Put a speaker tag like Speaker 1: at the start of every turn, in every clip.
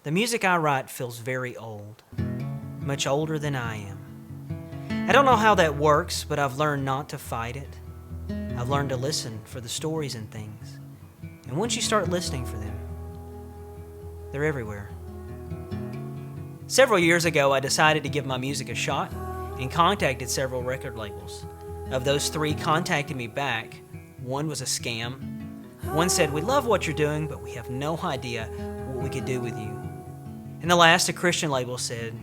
Speaker 1: The music I write feels very old, much older than I am. I don't know how that works, but I've learned not to fight it. I've learned to listen for the stories and things. And once you start listening for them, they're everywhere. Several years ago, I decided to give my music a shot and contacted several record labels. Of those 3 contacted me back, one was a scam. One said, "We love what you're doing, but we have no idea what we could do with you." And the last, a Christian label, said,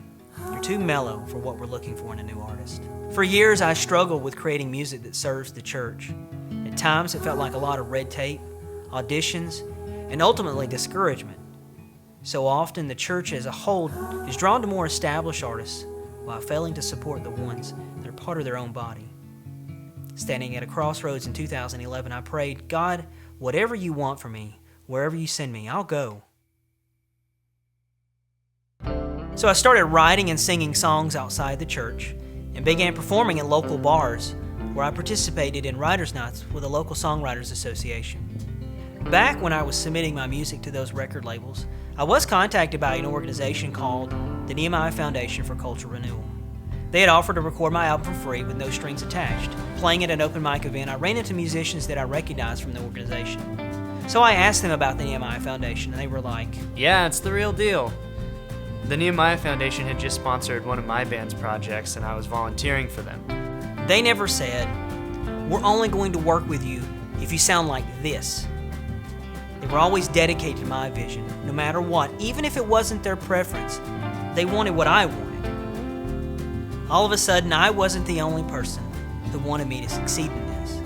Speaker 1: "You're too mellow for what we're looking for in a new artist." For years, I struggled with creating music that serves the church. At times, it felt like a lot of red tape, auditions, and ultimately discouragement. So often, the church as a whole is drawn to more established artists while failing to support the ones that are part of their own body. Standing at a crossroads in 2011, I prayed, "God, whatever you want from me, wherever you send me, I'll go." So I started writing and singing songs outside the church and began performing in local bars where I participated in writers' nights with a local songwriters association. Back when I was submitting my music to those record labels, I was contacted by an organization called the Nehemiah Foundation for Cultural Renewal. They had offered to record my album for free with no strings attached. Playing at an open mic event, I ran into musicians that I recognized from the organization. So I asked them about the Nehemiah Foundation, and they were like,
Speaker 2: "Yeah, it's the real deal." The Nehemiah Foundation had just sponsored one of my band's projects, and I was volunteering for them.
Speaker 1: They never said, "We're only going to work with you if you sound like this." They were always dedicated to my vision, no matter what. Even if it wasn't their preference, they wanted what I wanted. All of a sudden, I wasn't the only person who wanted me to succeed in this.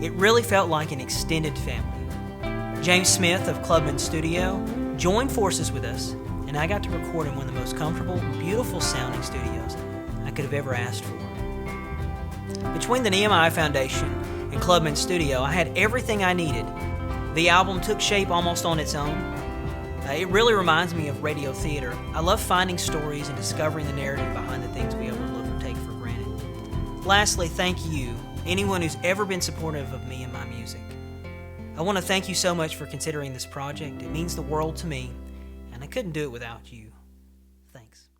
Speaker 1: It really felt like an extended family. James Smith of Clubman Studio joined forces with us, and I got to record in one of the most comfortable, beautiful sounding studios I could have ever asked for. Between the Nehemiah Foundation and Clubman Studio, I had everything I needed. The album took shape almost on its own. It really reminds me of radio theater. I love finding stories and discovering the narrative behind the things we overlook or take for granted. Lastly, thank you, anyone who's ever been supportive of me and my music. I want to thank you so much for considering this project. It means the world to me, and I couldn't do it without you. Thanks.